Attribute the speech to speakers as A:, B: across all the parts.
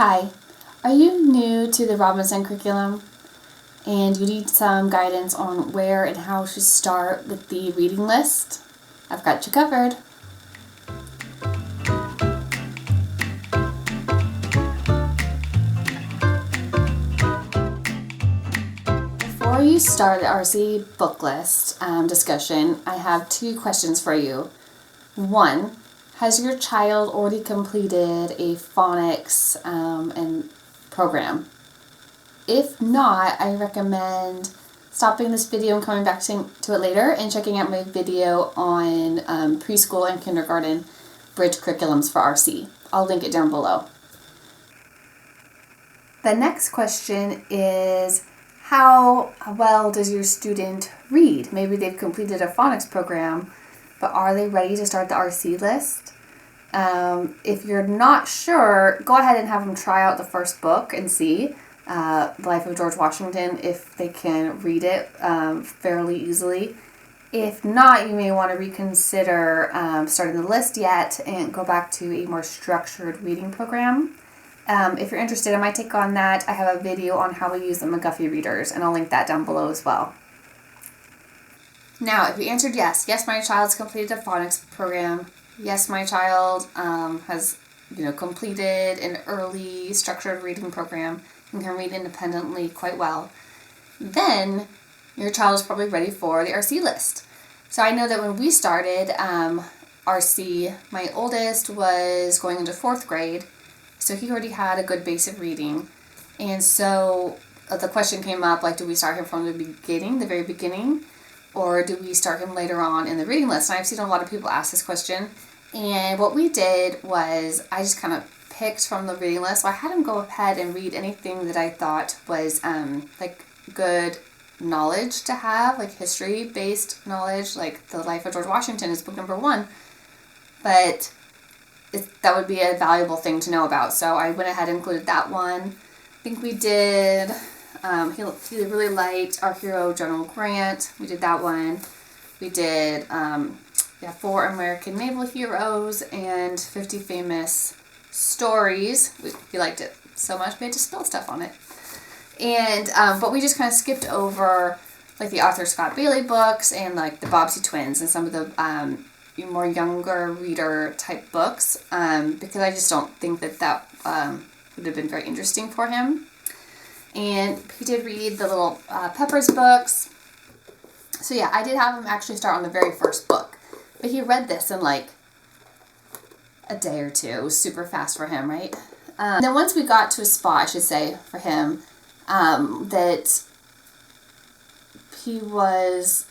A: Hi, are you new to the Robinson curriculum and you need some guidance on where and how to start with the reading list? I've got you covered. Before you start the RC book list discussion, I have two questions for you. One, has your child already completed a phonics and program? If not, I recommend stopping this video and coming back to it later and checking out my video on preschool and kindergarten bridge curriculums for RC. I'll link it down below. The next question is, how well does your student read? Maybe they've completed a phonics program, but are they ready to start the RC list? If you're not sure, go ahead and have them try out the first book and see, The Life of George Washington, if they can read it fairly easily. If not, you may want to reconsider starting the list yet and go back to a more structured reading program. If you're interested in my take on that, I have a video on how we use the McGuffey readers, and I'll link that down below as well. Now, if you answered yes, my child's completed a phonics program. Yes, my child has completed an early structured reading program and can read independently quite well. Then your child is probably ready for the RC list. So I know that when we started RC, my oldest was going into 4th grade, so he already had a good base of reading. And so the question came up, do we start him from the beginning, the very beginning, or do we start him later on in the reading list? And I've seen a lot of people ask this question. And what we did was I just kind of picked from the reading list. So I had him go ahead and read anything that I thought was good knowledge to have, history-based knowledge, like The Life of George Washington is book number 1. But that would be a valuable thing to know about. So I went ahead and included that one. I think we did, he really liked Our Hero General Grant. We did that one. We did 4 American Naval Heroes and 50 Famous Stories. He liked it so much we had to spell stuff on it. And but we just kind of skipped over the Arthur Scott Bailey books and the Bobbsey Twins and some of the more younger reader type books, because I just don't think that would have been very interesting for him. And he did read the little Peppers books. So yeah, I did have him actually start on the very first book, but he read this in a day or two. It was super fast for him, right? Then once we got to a spot, I should say, for him, that he was,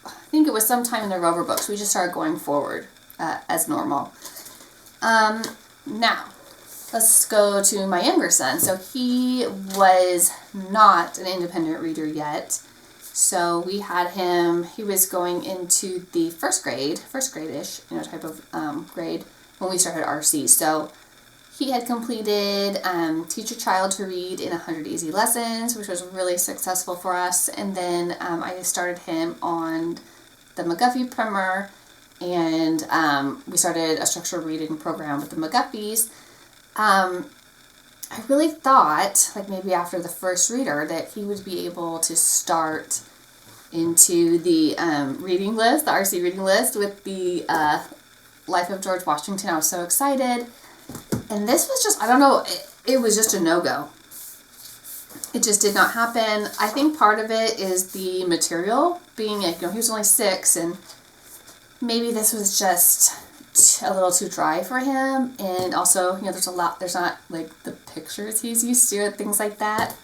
A: I think it was sometime in the Rover books, we just started going forward as normal. Now, let's go to my younger son. So he was not an independent reader yet. So we had him, he was going into the first grade-ish, type of grade when we started RC. So he had completed Teach Your Child to Read in 100 Easy Lessons, which was really successful for us. And then I started him on the McGuffey primer, and we started a structured reading program with the McGuffies. I really thought, maybe after the first reader, that he would be able to start into the reading list, the RC reading list, with the Life of George Washington. I was so excited. And this was just, I don't know, it was just a no-go. It just did not happen. I think part of it is the material being, he was only 6, and maybe this was just a little too dry for him. And also, there's not the pictures he's used to and things like that.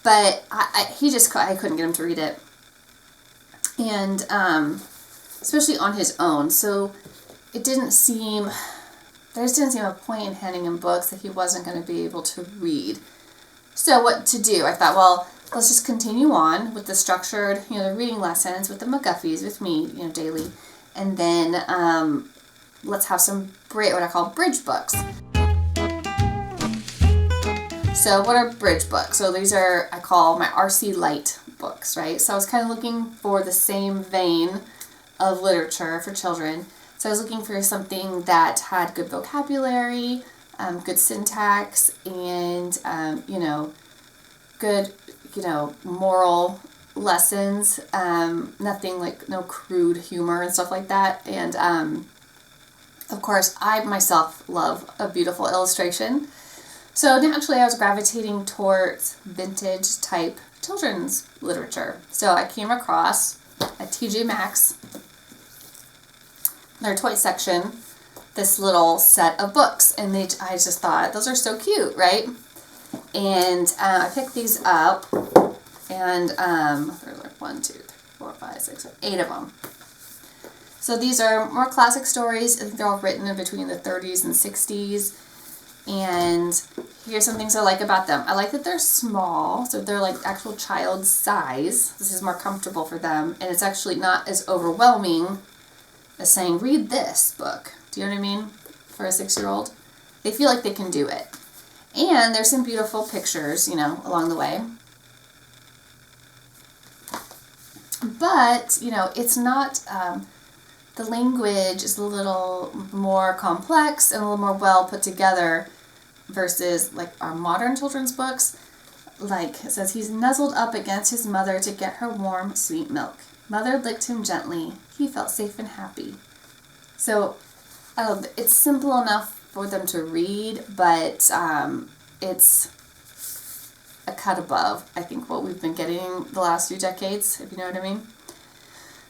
A: But I couldn't get him to read it. And especially on his own. So there just didn't seem a point in handing him books that he wasn't going to be able to read. So what to do? I thought, well, let's just continue on with the structured, the reading lessons with the McGuffies with me, daily. And then let's have some what I call bridge books. So what are bridge books? So these are, I call my RC Light books, right? So I was kind of looking for the same vein of literature for children. So I was looking for something that had good vocabulary, good syntax, and, good, moral lessons. Nothing like, no crude humor and stuff like that. And, of course, I myself love a beautiful illustration. So naturally I was gravitating towards vintage type children's literature. So I came across at TJ Maxx, their toy section, this little set of books, and I just thought those are so cute, right? And I picked these up, and there's like 1, 2, 3, 4, 5, 6, 7, 8 of them. So these are more classic stories. I think they're all written in between the 30s and 60s. And here's some things I like about them. I like that they're small, so they're like actual child size. This is more comfortable for them, and it's actually not as overwhelming as saying, read this book. Do you know what I mean? For a 6-year-old. They feel like they can do it. And there's some beautiful pictures, along the way. But, it's not, the language is a little more complex and a little more well put together versus like our modern children's books. Like it says, he's nuzzled up against his mother to get her warm, sweet milk. Mother licked him gently. He felt safe and happy. So it's simple enough for them to read, but it's a cut above, I think, what we've been getting the last few decades, if you know what I mean.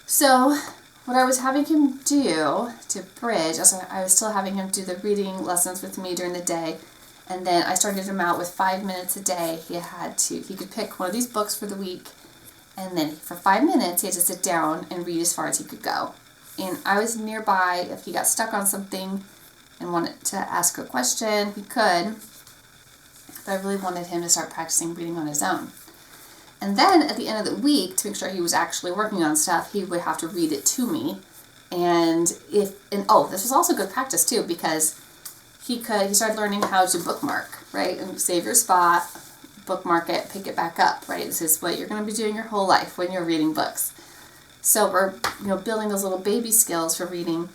A: So what I was having him do to bridge, I was still having him do the reading lessons with me during the day, and then I started him out with 5 minutes a day. He could pick one of these books for the week, and then for 5 minutes he had to sit down and read as far as he could go. And I was nearby. If he got stuck on something and wanted to ask a question, he could. But I really wanted him to start practicing reading on his own. And then at the end of the week, to make sure he was actually working on stuff, he would have to read it to me. This was also good practice too, because he started learning how to bookmark, right? And save your spot, bookmark it, pick it back up, right? This is what you're going to be doing your whole life when you're reading books. So we're, building those little baby skills for reading.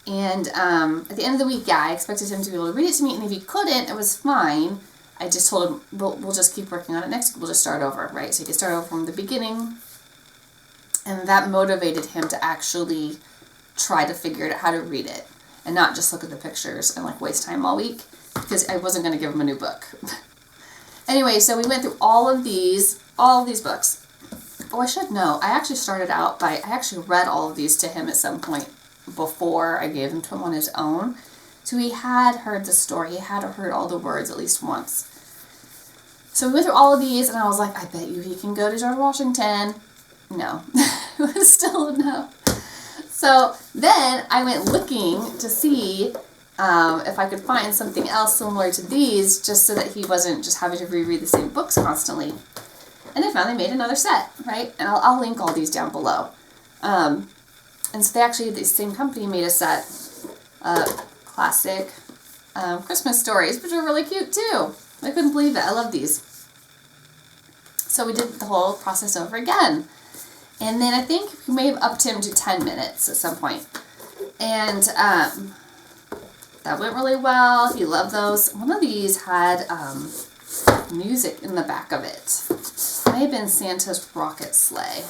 A: And at the end of the week, I expected him to be able to read it to me. And if he couldn't, it was fine. I just told him, we'll just keep working on it next week. We'll just start over, right? So he could start over from the beginning. And that motivated him to actually try to figure out how to read it and not just look at the pictures and waste time all week, because I wasn't going to give him a new book. Anyway, so we went through all of these books. Oh, I should know. I actually started out I actually read all of these to him at some point before I gave them to him on his own. So he had heard the story. He had heard all the words at least once. So we went through all of these, and I was like, I bet you he can go to George Washington. No. It was still a no. So then I went looking to see if I could find something else similar to these, just so that he wasn't just having to reread the same books constantly. And I finally made another set, right? And I'll link all these down below. And so the same company made a set of classic Christmas stories, which are really cute too. I couldn't believe it. I love these. So we did the whole process over again. And then I think we may have upped him to 10 minutes at some point. And that went really well. He loved those. One of these had music in the back of it. It may have been Santa's rocket sleigh.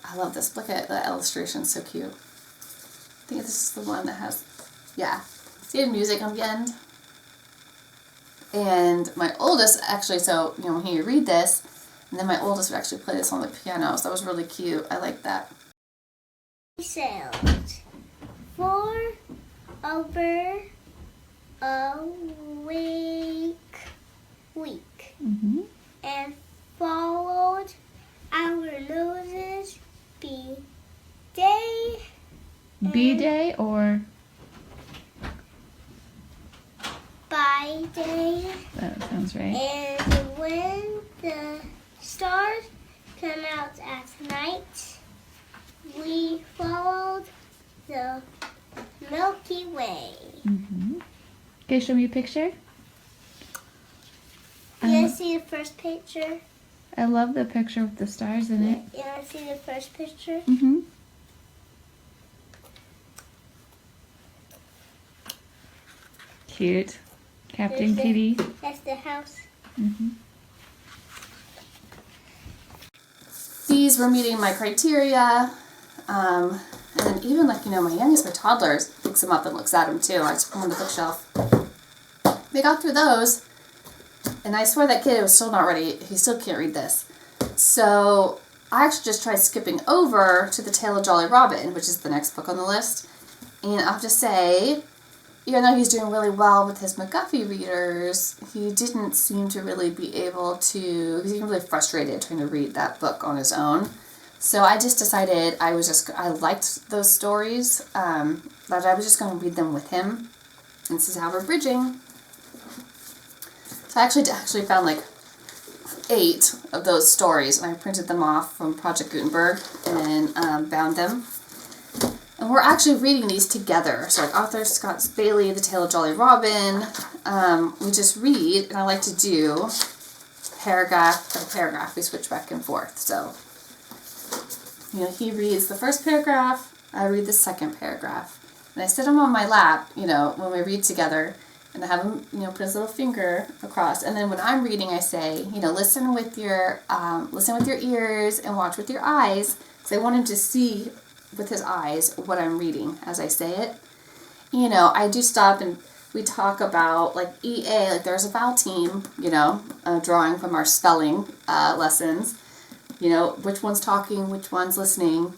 A: I love this. Look at the illustration. So cute. I think this is the one that has, see, it had music on the end. And my oldest actually, when he would read this, and then my oldest would actually play this on the piano. So that was really cute. I like that.
B: Sailed for over a week, and followed our noses B-Day.
C: B-Day or?
B: By day.
C: That sounds right.
B: And when the stars come out at night, we followed the Milky Way.
C: Okay, show me a picture.
B: You want to see the first picture?
C: I love the picture with the stars in it.
B: You want to see the first picture?
C: cute. Captain
B: There's
C: Kitty.
B: That's the house.
C: Mm-hmm.
A: These were meeting my criteria. And then even like, my youngest, my toddlers, picks them up and looks at them too. I just put them on the bookshelf. They got through those. And I swear that kid was still not ready. He still can't read this. So I actually just tried skipping over to The Tale of Jolly Robin, which is the next book on the list. And I'll just say, even though he's doing really well with his McGuffey readers, he didn't seem to really be able to, he was really frustrated trying to read that book on his own. So I just decided I liked those stories, that I was just going to read them with him. And this is how we're bridging. So I actually found like 8 of those stories, and I printed them off from Project Gutenberg and bound them. And we're actually reading these together. So like Arthur Scott Bailey, The Tale of Jolly Robin, we just read, and I like to do paragraph by paragraph. We switch back and forth. So, he reads the first paragraph, I read the second paragraph. And I sit him on my lap, when we read together, and I have him, put his little finger across. And then when I'm reading, I say, listen with your ears and watch with your eyes, because I want him to see with his eyes what I'm reading as I say it. I do stop and we talk about like EA, like there's a vowel team, drawing from our spelling lessons, which one's talking, which one's listening.